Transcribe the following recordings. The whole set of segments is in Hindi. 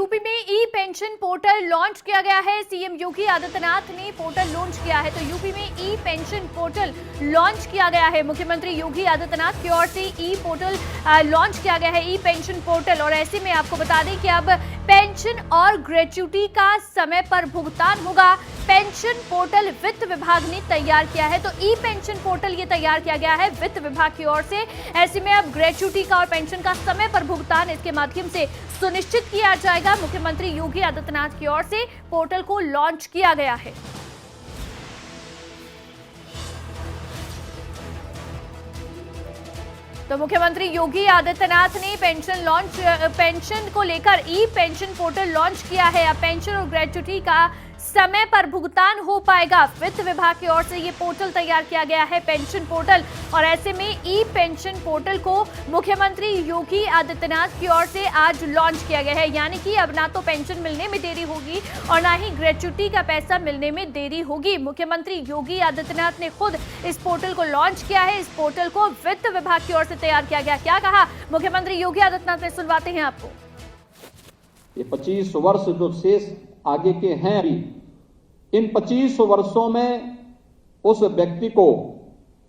यूपी में ई पेंशन पोर्टल लॉन्च किया गया है। सीएम योगी आदित्यनाथ ने पोर्टल लॉन्च किया है। तो यूपी में ई पेंशन पोर्टल लॉन्च किया गया है। मुख्यमंत्री योगी आदित्यनाथ की ओर से ई पोर्टल लॉन्च किया गया है, ई पेंशन पोर्टल। और ऐसे में आपको बता दें कि अब पेंशन और ग्रेच्युटी का समय पर भुगतान होगा। पेंशन पोर्टल वित्त विभाग ने तैयार किया है। तो ई पेंशन पोर्टल ये तैयार किया गया है वित्त विभाग की ओर से। ऐसे में अब ग्रेच्युटी का और पेंशन का समय पर भुगतान इसके माध्यम से सुनिश्चित किया जाएगा। मुख्यमंत्री योगी आदित्यनाथ की ओर से पोर्टल को लॉन्च किया गया है। तो मुख्यमंत्री योगी आदित्यनाथ ने पेंशन को लेकर ई पेंशन पोर्टल लॉन्च किया है। अब पेंशन और ग्रेच्युटी का समय पर भुगतान हो पाएगा। वित्त विभाग की ओर से ये पोर्टल तैयार किया गया है, पेंशन पोर्टल। और ऐसे में ई पेंशन पोर्टल को मुख्यमंत्री योगी आदित्यनाथ की ओर से आज लॉन्च किया गया है। यानी कि अब ना तो पेंशन मिलने में देरी होगी और ना ही ग्रेच्युटी का पैसा मिलने में देरी होगी। मुख्यमंत्री योगी आदित्यनाथ ने खुद इस पोर्टल को लॉन्च किया है। इस पोर्टल को वित्त विभाग की ओर से तैयार किया गया। क्या कहा मुख्यमंत्री योगी आदित्यनाथ ने, सुनवाते हैं आपको। ये 25 वर्ष जो शेष आगे के हैं, अभी इन 25 वर्षों में उस व्यक्ति को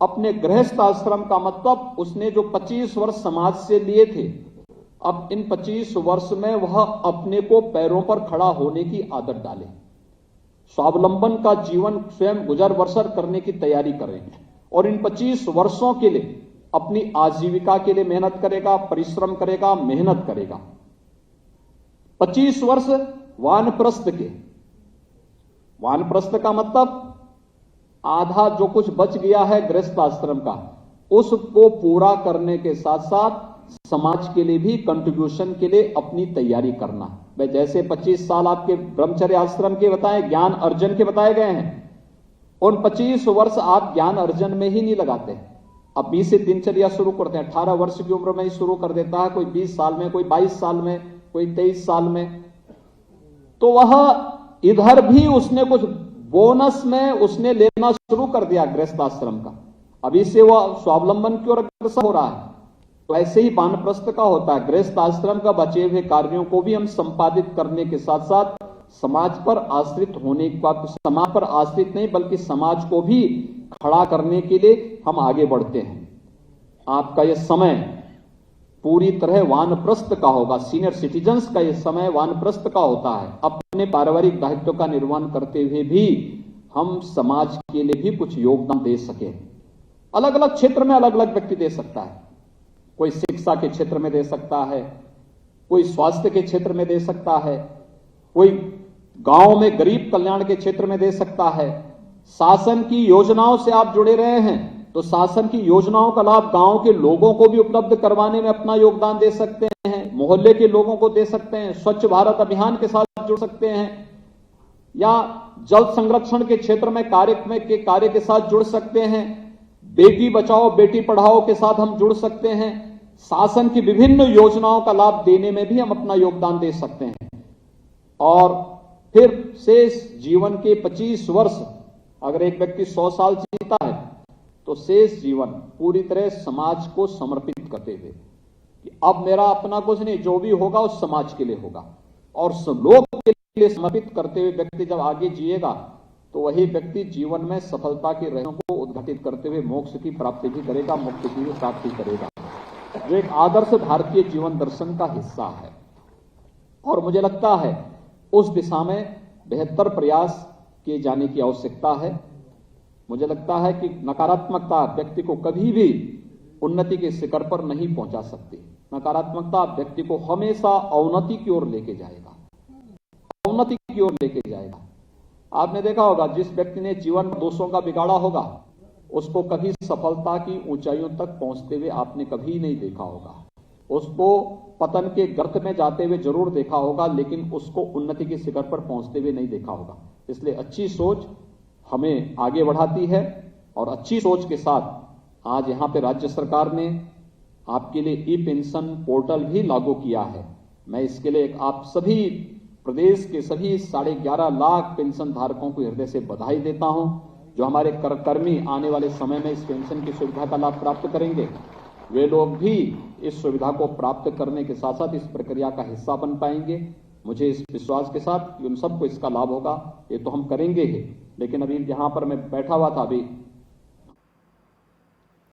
अपने गृहस्थ आश्रम का मतलब उसने जो 25 वर्ष समाज से लिए थे, अब इन 25 वर्ष में वह अपने को पैरों पर खड़ा होने की आदत डाले, स्वावलंबन का जीवन स्वयं गुजर बसर करने की तैयारी करें और इन 25 वर्षों के लिए अपनी आजीविका के लिए मेहनत करेगा, परिश्रम करेगा, मेहनत करेगा। 25 वर्ष वानप्रस्थ के, वानप्रस्थ का मतलब आधा जो कुछ बच गया है गृहस्थ आश्रम का, उसको पूरा करने के साथ साथ समाज के लिए भी कंट्रीब्यूशन के लिए अपनी तैयारी करना। भाई जैसे 25 साल आपके ब्रह्मचर्य आश्रम के बताए, ज्ञान अर्जन के बताए गए हैं, उन 25 वर्ष आप ज्ञान अर्जन में ही नहीं लगाते। अब 20 से दिनचर्या शुरू करते हैं, 18 वर्ष की उम्र में ही शुरू कर देता है, कोई 20 साल में, कोई 22 साल में, कोई 23 साल में। तो वह इधर भी उसने कुछ बोनस में उसने लेना शुरू कर दिया गृहस्थ आश्रम का, अभी से वह स्वावलंबन की ओर अग्रसर हो रहा है। तो ऐसे ही वानप्रस्थ का होता है, गृहस्थ आश्रम का बचे हुए कार्यों को भी हम संपादित करने के साथ साथ समाज पर आश्रित होने का, समाज पर आश्रित नहीं बल्कि समाज को भी खड़ा करने के लिए हम आगे बढ़ते हैं। आपका यह समय पूरी तरह वानप्रस्थ का होगा, सीनियर सिटीजन्स का यह समय वानप्रस्थ का होता है। अपने पारिवारिक दायित्व का निर्वहन करते हुए भी हम समाज के लिए भी कुछ योगदान दे सके। अलग अलग क्षेत्र में अलग अलग व्यक्ति दे सकता है, कोई शिक्षा के क्षेत्र में दे सकता है, कोई स्वास्थ्य के क्षेत्र में दे सकता है, कोई गांव में गरीब कल्याण के क्षेत्र में दे सकता है। शासन की योजनाओं से आप जुड़े रहे हैं तो शासन की योजनाओं का लाभ गांव के लोगों को भी उपलब्ध करवाने में अपना योगदान दे सकते हैं, मोहल्ले के लोगों को दे सकते हैं, स्वच्छ भारत अभियान के साथ जुड़ सकते हैं, या जल संरक्षण के क्षेत्र में कार्य के साथ जुड़ सकते हैं, बेटी बचाओ बेटी पढ़ाओ के साथ हम जुड़ सकते हैं। शासन की विभिन्न योजनाओं का लाभ देने में भी हम अपना योगदान दे सकते हैं। और फिर शेष जीवन के 25 वर्ष, अगर एक व्यक्ति 100 साल जीता है तो शेष जीवन पूरी तरह समाज को समर्पित करते हुए कि अब मेरा अपना कुछ नहीं, जो भी होगा उस समाज के लिए होगा, और लोग के लिए समर्पित करते हुए व्यक्ति जब आगे जिएगा तो वही व्यक्ति जीवन में सफलता की राहों को उद्घाटित करते हुए मोक्ष की प्राप्ति भी करेगा, मुक्ति की प्राप्ति करेगा, जो एक आदर्श भारतीय जीवन दर्शन का हिस्सा है। और मुझे लगता है उस दिशा में बेहतर प्रयास किए जाने की आवश्यकता है। मुझे लगता है कि नकारात्मकता व्यक्ति को कभी भी उन्नति के शिखर पर नहीं पहुंचा सकती। नकारात्मकता व्यक्ति को हमेशा अवनति की ओर लेके जाएगा, अवनति की ओर लेके जाएगा। आपने देखा होगा जिस व्यक्ति ने जीवन में दोषों का बिगाड़ा होगा उसको कभी सफलता की ऊंचाइयों तक पहुंचते हुए आपने कभी नहीं देखा होगा। उसको पतन के गर्त में जाते हुए जरूर देखा होगा, लेकिन उसको उन्नति के शिखर पर पहुंचते हुए नहीं देखा होगा। इसलिए अच्छी सोच हमें आगे बढ़ाती है और अच्छी सोच के साथ आज यहां पे राज्य सरकार ने आपके लिए ई पेंशन पोर्टल भी लागू किया है। मैं इसके लिए आप सभी प्रदेश के सभी 11.5 लाख पेंशन धारकों को हृदय से बधाई देता हूं। जो हमारे कर्मी आने वाले समय में इस पेंशन की सुविधा का लाभ प्राप्त करेंगे, वे लोग भी इस सुविधा को प्राप्त करने के साथ साथ इस प्रक्रिया का हिस्सा बन पाएंगे। मुझे इस विश्वास के साथ कि उन सबको इसका लाभ होगा, ये तो हम करेंगे ही। लेकिन अभी यहाँ पर मैं बैठा हुआ था, अभी